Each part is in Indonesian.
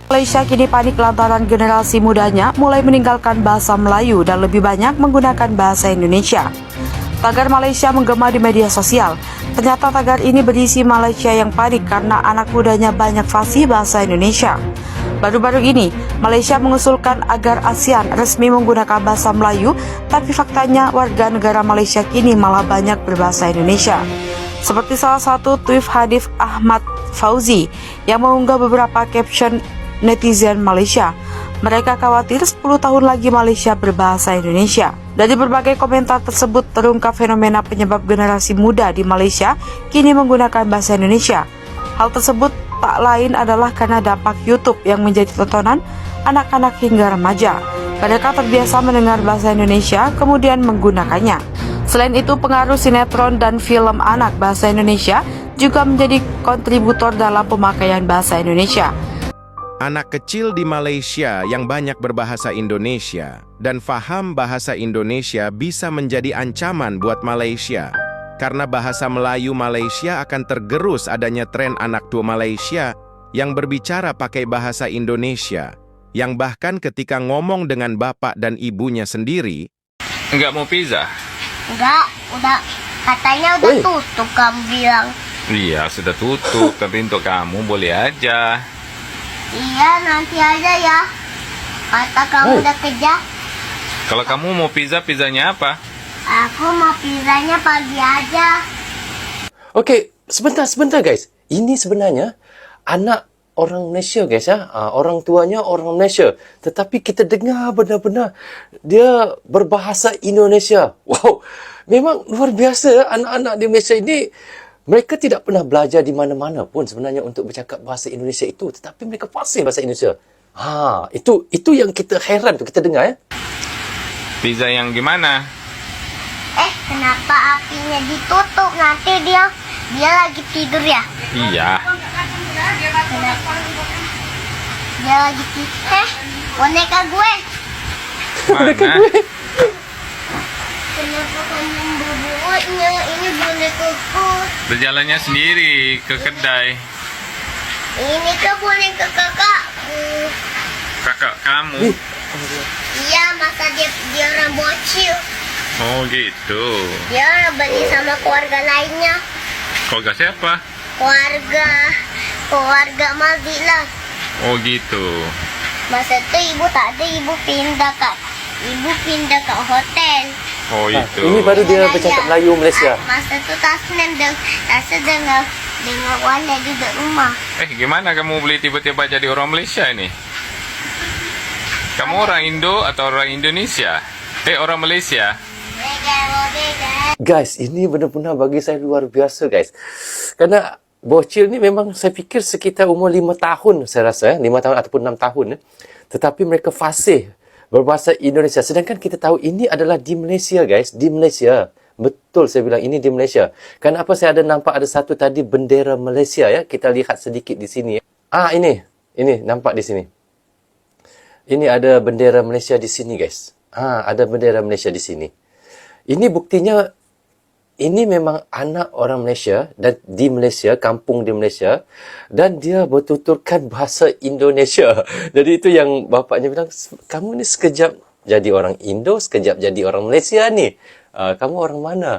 Malaysia kini panik lantaran generasi mudanya mulai meninggalkan bahasa Melayu dan lebih banyak menggunakan bahasa Indonesia. Tagar Malaysia menggema di media sosial. Ternyata tagar ini berisi Malaysia yang panik karena anak mudanya banyak fasih bahasa Indonesia. Baru-baru ini, Malaysia mengusulkan agar ASEAN resmi menggunakan bahasa Melayu, tapi faktanya warga negara Malaysia kini malah banyak berbahasa Indonesia. Seperti salah satu tweet Hadif Ahmad Fauzi yang mengunggah beberapa caption netizen Malaysia. Mereka khawatir 10 tahun lagi Malaysia berbahasa Indonesia. Dari berbagai komentar tersebut terungkap fenomena penyebab generasi muda di Malaysia kini menggunakan bahasa Indonesia. Hal tersebut tak lain adalah karena dampak YouTube yang menjadi tontonan anak-anak hingga remaja. Mereka terbiasa mendengar bahasa Indonesia kemudian menggunakannya. Selain itu, pengaruh sinetron dan film anak bahasa Indonesia juga menjadi kontributor dalam pemakaian bahasa Indonesia. Anak kecil di Malaysia yang banyak berbahasa Indonesia dan faham bahasa Indonesia bisa menjadi ancaman buat Malaysia. Karena bahasa Melayu Malaysia akan tergerus adanya tren anak tua Malaysia yang berbicara pakai bahasa Indonesia, yang bahkan ketika ngomong dengan bapak dan ibunya sendiri, "Enggak mau pizza?" Enggak, katanya udah tutup, kamu bilang. Iya, sudah tutup, tapi untuk kamu boleh aja. Iya, nanti aja ya. Kata kamu udah kerja. Kalau kamu mau pizza, pizzanya apa? Aku mau pizzanya pagi aja. Okey, sebentar guys. Ini sebenarnya anak orang Malaysia guys ya. Orang tuanya orang Malaysia. Tetapi kita dengar benar-benar dia berbahasa Indonesia. Wow, memang luar biasa anak-anak di Malaysia ini. Mereka tidak pernah belajar di mana-mana pun sebenarnya untuk bercakap bahasa Indonesia itu. Tetapi mereka fasih bahasa Indonesia. Itu yang kita heran tu kita dengar ya. Pizza yang gimana? Kenapa apinya ditutup? Nanti dia lagi tidur ya? Iya. Kenapa? Dia lagi tidur. Boneka gue. Boneka gue. Kenapa kamu memboboknya? Ini bonekaku. Berjalannya sendiri ke kedai. Ini kan boneka kakakku. Kakak kamu? Iya, masa dia orang bocil. Oh gitu. Dia orang beli sama keluarga lainnya. Keluarga siapa? Keluarga Mazila. Oh gitu. Masa itu ibu tak ada, ibu pindah ke hotel. Oh itu. Ini baru dia bercakap Melayu Malaysia. Masa itu Tasnya dengar Wanda duduk rumah. Gimana kamu boleh tiba-tiba jadi orang Malaysia ini? Kamu orang Indo atau orang Indonesia? Orang Malaysia? Beda. Guys, ini benar-benar bagi saya luar biasa guys. Kerana bocil ni memang saya fikir sekitar umur 5 tahun saya rasa. 5 tahun ataupun 6 tahun. Tetapi mereka fasih berbahasa Indonesia. Sedangkan kita tahu ini adalah di Malaysia guys. Di Malaysia. Betul saya bilang ini di Malaysia. Kenapa saya ada nampak ada satu tadi bendera Malaysia ya. Kita lihat sedikit di sini. Ini nampak di sini. Ini ada bendera Malaysia di sini guys. Ada bendera Malaysia di sini. Ini buktinya ini memang anak orang Malaysia dan di Malaysia, kampung di Malaysia, dan dia bertuturkan bahasa Indonesia. Jadi itu yang bapaknya bilang, kamu ni sekejap jadi orang Indo, sekejap jadi orang Malaysia ni. Kamu orang mana?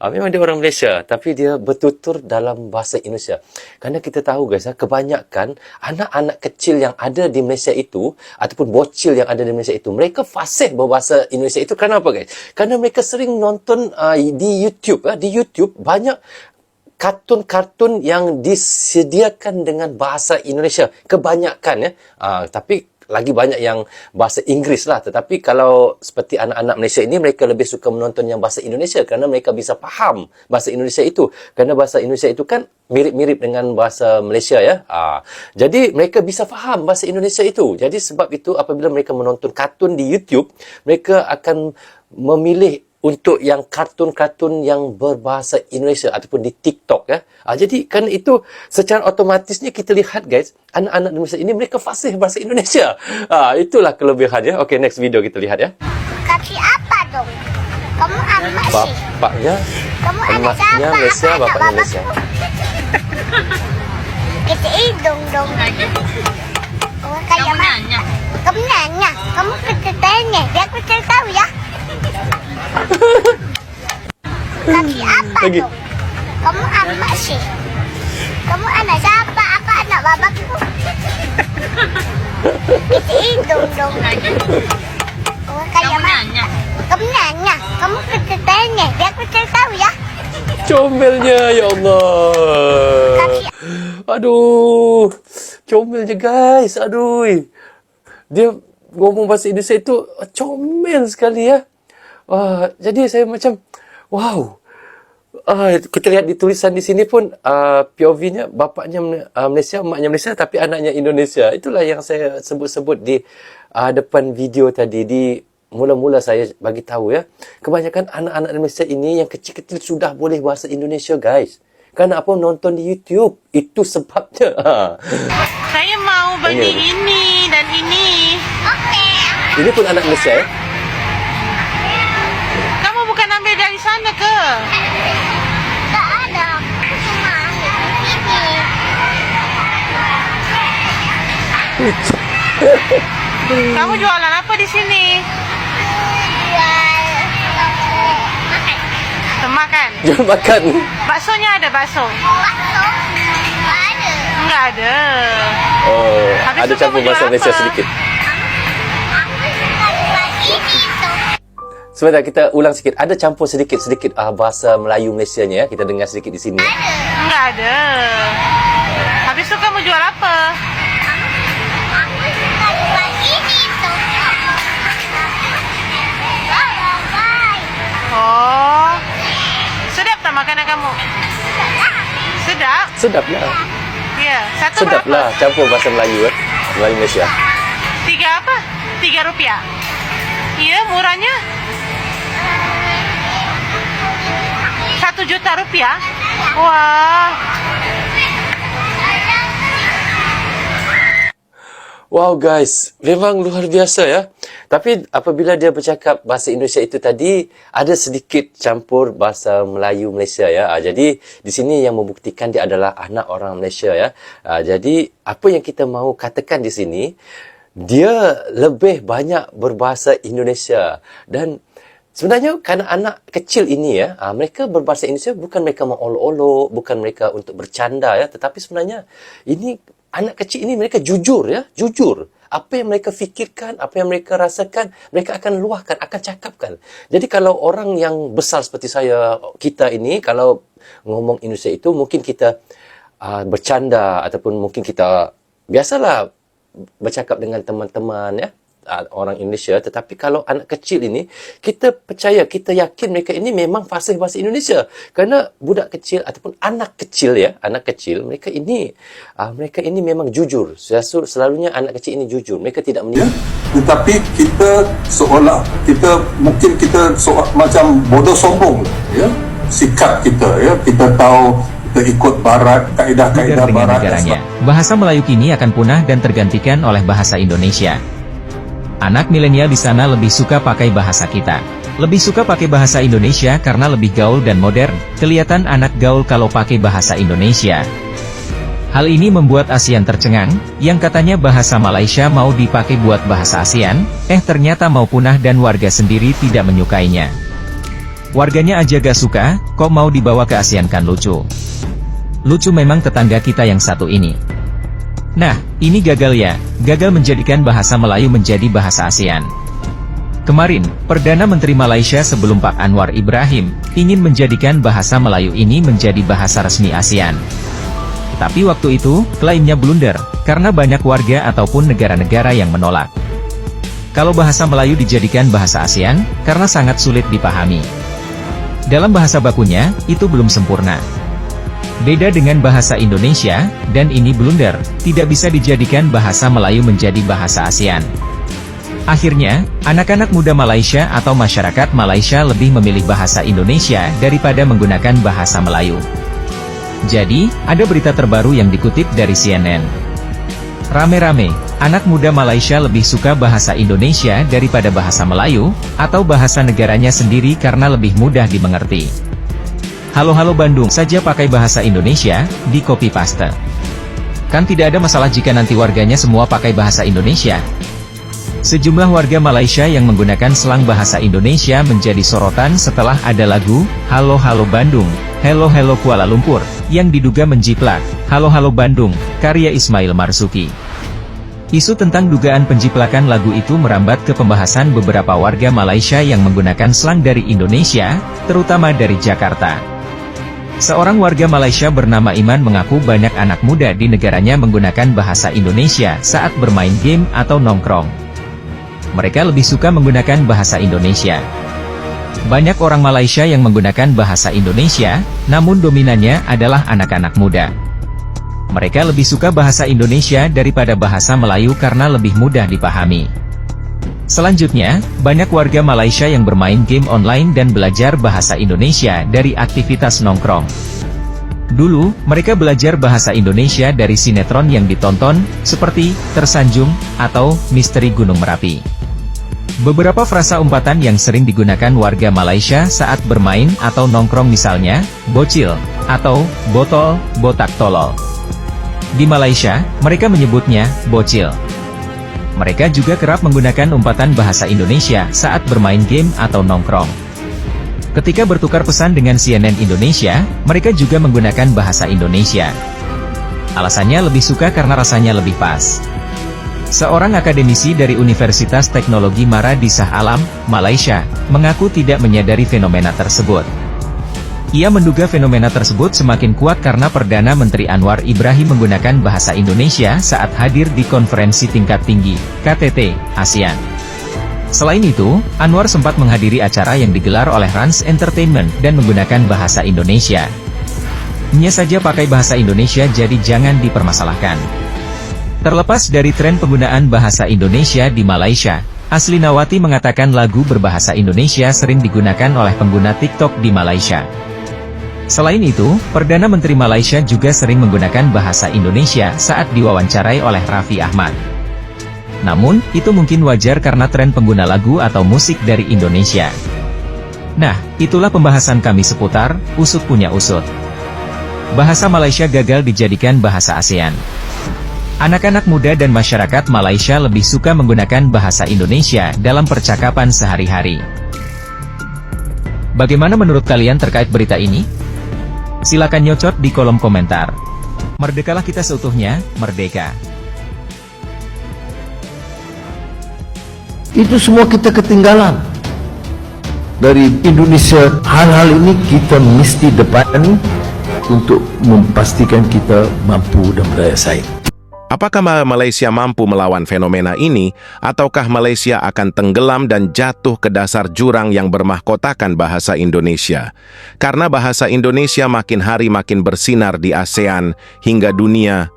Memang dia orang Malaysia, tapi dia bertutur dalam bahasa Indonesia. Kerana kita tahu guys, kebanyakan anak-anak kecil yang ada di Malaysia itu, ataupun bocil yang ada di Malaysia itu, mereka fasih berbahasa Indonesia itu. Kenapa guys? Kerana mereka sering nonton di YouTube. Di YouTube banyak kartun-kartun yang disediakan dengan bahasa Indonesia. Kebanyakan ya. Tapi lagi banyak yang bahasa Inggeris lah. Tetapi kalau seperti anak-anak Malaysia ini, mereka lebih suka menonton yang bahasa Indonesia kerana mereka bisa faham bahasa Indonesia itu. Kerana bahasa Indonesia itu kan mirip-mirip dengan bahasa Malaysia ya. Jadi mereka bisa faham bahasa Indonesia itu. Jadi sebab itu apabila mereka menonton kartun di YouTube, mereka akan memilih untuk yang kartun-kartun yang berbahasa Indonesia ataupun di TikTok ya. Jadi kan itu secara otomatisnya kita lihat guys, anak-anak Indonesia ini mereka fasih bahasa Indonesia. Itulah kelebihannya. Okey, next video kita lihat ya. Kasih apa dong? Kamu apa sih? Bapaknya, Kamu anak emasnya siapa? Malaysia, Anak bapaknya bapak. Malaysia. dong. Orang kaya mana? Kamu nanya. Kamu tanya. Biar aku cari tahu ya. Tapi apa Lagi. dong? Kamu apa sih? Kamu anak siapa? Aku anak bapakku. Itu hidung dong. Orang kaya mana? Kamu nanya. Kamu tanya. Biar aku cari tahu ya. Comelnya, ya Allah. Aduh, comelnya guys. Aduh, dia ngomong bahasa Indonesia itu comel sekali ya. Jadi saya macam, wow. Kita lihat di tulisan di sini pun POV-nya bapaknya Malaysia, emaknya Malaysia, tapi anaknya Indonesia. Itulah yang saya sebut-sebut di depan video tadi. Di mula-mula saya bagi tahu ya, kebanyakan anak-anak Malaysia ini yang kecil-kecil sudah boleh bahasa Indonesia guys. Karena apa? Nonton di YouTube. Itu sebabnya. Saya mau beli ini dan ini. Oke. Ini pun anak Malaysia ya. Kamu bukan ambil dari sana ke? Tak ada. Aku cuma ambil ini. Kamu jualan apa di sini? Makan. Makan. Jual makan. Baksonya ada bakso? Bakso. Tak ada. Enggak ada. Oh, Habis ada tu campur kamu jual bahasa Malaysia apa? sedikit. Aku suka jual ini tu. Sebentar, kita ulang sikit. Ada campur sedikit-sedikit bahasa Melayu Malaysianya ya. Kita dengar sedikit di sini. Enggak ada. Habis tu kamu jual apa? Aku suka jual ini tu. Bye. Oh. Sedap tak makanan kamu? Sedap? Sedap lah. Ya. Satu Sedap berapa? lah campur bahasa Melayu Melayu Malaysia. 3 apa? 3 rupiah. Iya, murahnya. 1 juta rupiah? Wah. Wow guys, memang luar biasa ya. Tapi apabila dia bercakap bahasa Indonesia itu tadi, ada sedikit campur bahasa Melayu Malaysia ya. Jadi di sini yang membuktikan dia adalah anak orang Malaysia ya. Jadi apa yang kita mahu katakan di sini, dia lebih banyak berbahasa Indonesia. Dan sebenarnya kerana anak kecil ini ya, mereka berbahasa Indonesia bukan mereka mau olok-olok, bukan mereka untuk bercanda ya, tetapi sebenarnya ini anak kecil ini mereka jujur ya, jujur. Apa yang mereka fikirkan, apa yang mereka rasakan, mereka akan luahkan, akan cakapkan. Jadi kalau orang yang besar seperti saya, kita ini, kalau ngomong Indonesia itu, mungkin kita bercanda ataupun mungkin kita biasalah bercakap dengan teman-teman ya, orang Indonesia. Tetapi kalau anak kecil ini, kita percaya, kita yakin mereka ini memang fasih bahasa Indonesia. Kerana budak kecil ataupun anak kecil ya, anak kecil, mereka ini memang jujur. Selalunya anak kecil ini jujur. Mereka tidak menipu. Tetapi kita seolah mungkin kita macam bodoh sombong ya, sikap kita ya, kita tahu kita ikut barat, kaedah-kaedah dengan barat. negaranya. Bahasa Melayu kini akan punah dan tergantikan oleh bahasa Indonesia. Anak milenial di sana lebih suka pakai bahasa kita. Lebih suka pakai bahasa Indonesia karena lebih gaul dan modern. Kelihatan anak gaul kalau pakai bahasa Indonesia. Hal ini membuat ASEAN tercengang, yang katanya bahasa Malaysia mau dipakai buat bahasa ASEAN, ternyata mau punah dan warga sendiri tidak menyukainya. Warganya aja gak suka, kok mau dibawa ke ASEAN, kan lucu. Lucu memang tetangga kita yang satu ini. Nah, ini gagal ya, gagal menjadikan bahasa Melayu menjadi bahasa ASEAN. Kemarin, Perdana Menteri Malaysia sebelum Pak Anwar Ibrahim, ingin menjadikan bahasa Melayu ini menjadi bahasa resmi ASEAN. Tapi waktu itu, klaimnya blunder, karena banyak warga ataupun negara-negara yang menolak. Kalau bahasa Melayu dijadikan bahasa ASEAN, karena sangat sulit dipahami. Dalam bahasa bakunya, itu belum sempurna. Beda dengan bahasa Indonesia, dan ini blunder, tidak bisa dijadikan bahasa Melayu menjadi bahasa ASEAN. Akhirnya, anak-anak muda Malaysia atau masyarakat Malaysia lebih memilih bahasa Indonesia daripada menggunakan bahasa Melayu. Jadi, ada berita terbaru yang dikutip dari CNN. Rame-rame, anak muda Malaysia lebih suka bahasa Indonesia daripada bahasa Melayu, atau bahasa negaranya sendiri karena lebih mudah dimengerti. Halo-halo Bandung saja pakai bahasa Indonesia, di copy paste. Kan tidak ada masalah jika nanti warganya semua pakai bahasa Indonesia. Sejumlah warga Malaysia yang menggunakan slang bahasa Indonesia menjadi sorotan setelah ada lagu, Halo Halo Bandung, Hello Hello Kuala Lumpur, yang diduga menjiplak, Halo Halo Bandung, karya Ismail Marzuki. Isu tentang dugaan penjiplakan lagu itu merambat ke pembahasan beberapa warga Malaysia yang menggunakan slang dari Indonesia, terutama dari Jakarta. Seorang warga Malaysia bernama Iman mengaku banyak anak muda di negaranya menggunakan bahasa Indonesia saat bermain game atau nongkrong. Mereka lebih suka menggunakan bahasa Indonesia. Banyak orang Malaysia yang menggunakan bahasa Indonesia, namun dominannya adalah anak-anak muda. Mereka lebih suka bahasa Indonesia daripada bahasa Melayu karena lebih mudah dipahami. Selanjutnya, banyak warga Malaysia yang bermain game online dan belajar bahasa Indonesia dari aktivitas nongkrong. Dulu, mereka belajar bahasa Indonesia dari sinetron yang ditonton, seperti Tersanjung atau Misteri Gunung Merapi. Beberapa frasa umpatan yang sering digunakan warga Malaysia saat bermain atau nongkrong misalnya, bocil, atau botol, botak tolol. Di Malaysia, mereka menyebutnya bocil. Mereka juga kerap menggunakan umpatan bahasa Indonesia saat bermain game atau nongkrong. Ketika bertukar pesan dengan CNN Indonesia, mereka juga menggunakan bahasa Indonesia. Alasannya lebih suka karena rasanya lebih pas. Seorang akademisi dari Universitas Teknologi Mara di Shah Alam, Malaysia, mengaku tidak menyadari fenomena tersebut. Ia menduga fenomena tersebut semakin kuat karena Perdana Menteri Anwar Ibrahim menggunakan bahasa Indonesia saat hadir di konferensi tingkat tinggi, KTT, ASEAN. Selain itu, Anwar sempat menghadiri acara yang digelar oleh Rans Entertainment dan menggunakan bahasa Indonesia. Hanya saja pakai bahasa Indonesia jadi jangan dipermasalahkan. Terlepas dari tren penggunaan bahasa Indonesia di Malaysia, Aslinawati mengatakan lagu berbahasa Indonesia sering digunakan oleh pengguna TikTok di Malaysia. Selain itu, Perdana Menteri Malaysia juga sering menggunakan bahasa Indonesia saat diwawancarai oleh Raffi Ahmad. Namun, itu mungkin wajar karena tren pengguna lagu atau musik dari Indonesia. Nah, itulah pembahasan kami seputar Usut Punya Usut. Bahasa Malaysia gagal dijadikan bahasa ASEAN. Anak-anak muda dan masyarakat Malaysia lebih suka menggunakan bahasa Indonesia dalam percakapan sehari-hari. Bagaimana menurut kalian terkait berita ini? Silakan nyocot di kolom komentar. Merdekalah kita seutuhnya, merdeka. Itu semua kita ketinggalan. Dari Indonesia, hal-hal ini kita mesti depan untuk memastikan kita mampu dan berdaya saing. Apakah Malaysia mampu melawan fenomena ini, ataukah Malaysia akan tenggelam dan jatuh ke dasar jurang yang bermahkotakan bahasa Indonesia? Karena bahasa Indonesia makin hari makin bersinar di ASEAN hingga dunia